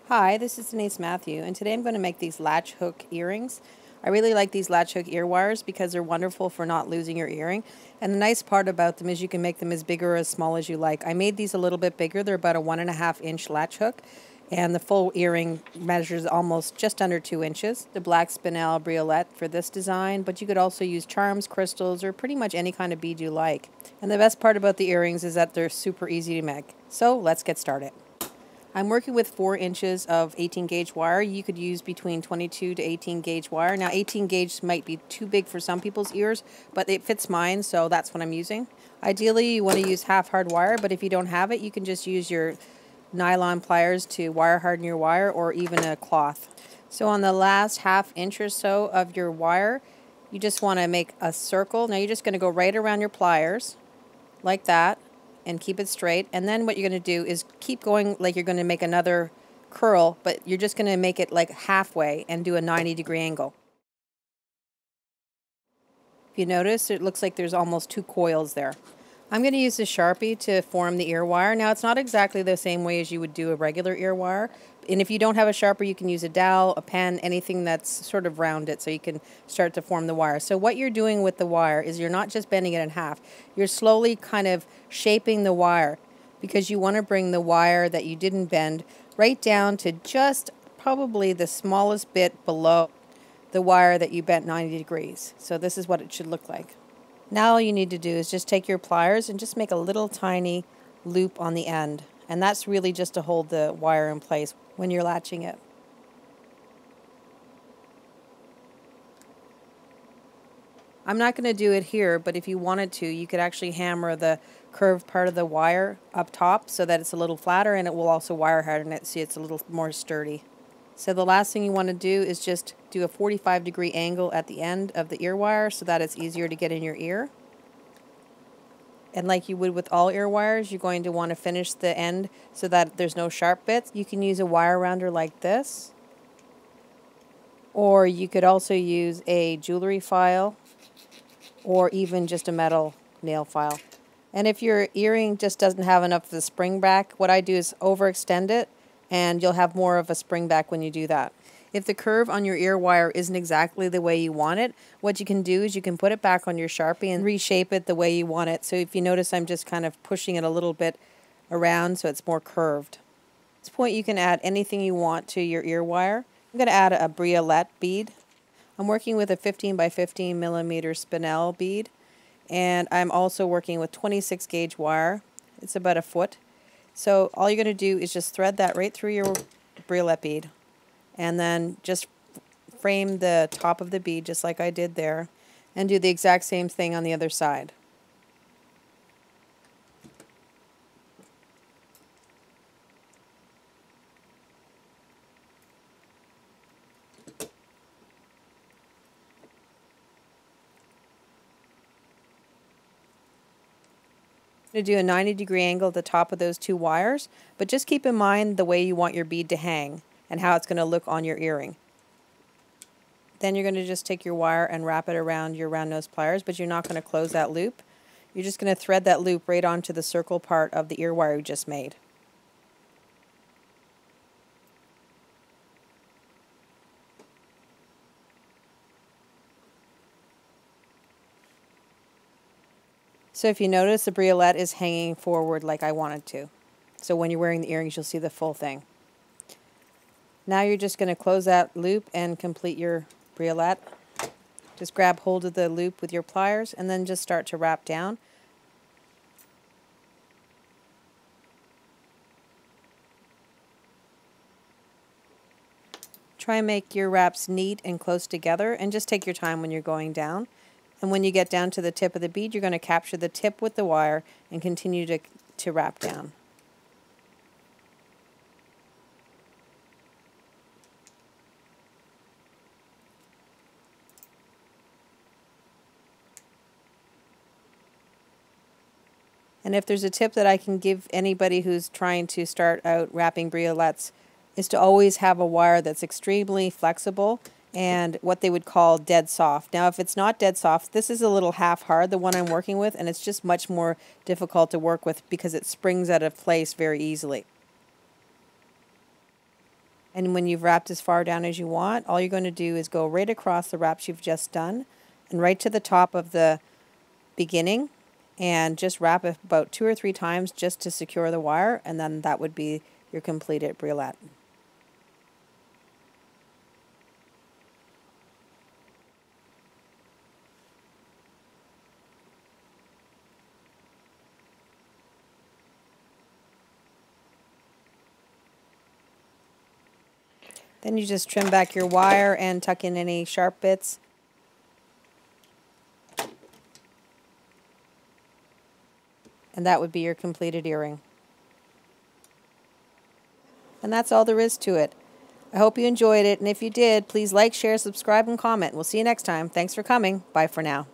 Hi, this is Denise Mathew, and today I'm going to make these latch hook earrings. I really like these latch hook ear wires because they're wonderful for not losing your earring. And the nice part about them is you can make them as big or as small as you like. I made these a little bit bigger. They're about a 1.5-inch latch hook, and the full earring measures almost just under 2 inches. The black Spinel briolette for this design, but you could also use charms, crystals, or pretty much any kind of bead you like. And the best part about the earrings is that they're super easy to make. So let's get started. I'm working with 4 inches of 18 gauge wire. You could use between 22 to 18 gauge wire. Now 18 gauge might be too big for some people's ears, but it fits mine, so that's what I'm using. Ideally you want to use half hard wire, but if you don't have it, you can just use your nylon pliers to wire harden your wire, or even a cloth. So on the last 1/2 inch or so of your wire, you just want to make a circle. Now you're just going to go right around your pliers like that and keep it straight, and then what you're going to do is keep going like you're going to make another curl, but you're just going to make it like halfway and do a 90-degree angle. If you notice, it looks like there's almost 2 coils there. I'm going to use a Sharpie to form the ear wire. Now it's not exactly the same way as you would do a regular ear wire, and if you don't have a Sharpie, you can use a dowel, a pen, anything that's sort of rounded so you can start to form the wire. So what you're doing with the wire is you're not just bending it in half, you're slowly kind of shaping the wire, because you want to bring the wire that you didn't bend right down to just probably the smallest bit below the wire that you bent 90 degrees. So this is what it should look like. Now all you need to do is just take your pliers and just make a little tiny loop on the end. And that's really just to hold the wire in place when you're latching it. I'm not going to do it here, but if you wanted to, you could actually hammer the curved part of the wire up top so that it's a little flatter, and it will also wire harden it so it's a little more sturdy. So the last thing you want to do is just do a 45-degree angle at the end of the ear wire so that it's easier to get in your ear. And like you would with all ear wires, you're going to want to finish the end so that there's no sharp bits. You can use a wire rounder like this, or you could also use a jewelry file, or even just a metal nail file. And if your earring just doesn't have enough of the spring back, what I do is overextend it, and you'll have more of a spring back when you do that. If the curve on your ear wire isn't exactly the way you want it, what you can do is you can put it back on your Sharpie and reshape it the way you want it. So if you notice, I'm just kind of pushing it a little bit around so it's more curved. At this point you can add anything you want to your ear wire. I'm going to add a briolette bead. I'm working with a 15 by 15 millimeter Spinel bead, and I'm also working with 26 gauge wire. It's about 1 foot. So all you're going to do is just thread that right through your briolette bead, and then just frame the top of the bead just like I did there, and do the exact same thing on the other side. To do a 90-degree angle at the top of those 2 wires, but just keep in mind the way you want your bead to hang and how it's going to look on your earring. Then you're going to just take your wire and wrap it around your round nose pliers, but you're not going to close that loop. You're just going to thread that loop right onto the circle part of the ear wire you just made. So if you notice, the briolette is hanging forward like I wanted to. So when you're wearing the earrings, you'll see the full thing. Now you're just going to close that loop and complete your briolette. Just grab hold of the loop with your pliers and then just start to wrap down. Try and make your wraps neat and close together, and just take your time when you're going down. And when you get down to the tip of the bead, you're going to capture the tip with the wire and continue to wrap down. And if there's a tip that I can give anybody who's trying to start out wrapping briolettes, is to always have a wire that's extremely flexible and what they would call dead soft. Now if it's not dead soft, this is a little half hard, the one I'm working with, and it's just much more difficult to work with because it springs out of place very easily. And when you've wrapped as far down as you want, all you're going to do is go right across the wraps you've just done and right to the top of the beginning, and just wrap it about 2 or 3 times just to secure the wire, and then that would be your completed briolette. Then you just trim back your wire and tuck in any sharp bits. And that would be your completed earring. And that's all there is to it. I hope you enjoyed it, and if you did, please like, share, subscribe, and comment. We'll see you next time. Thanks for coming. Bye for now.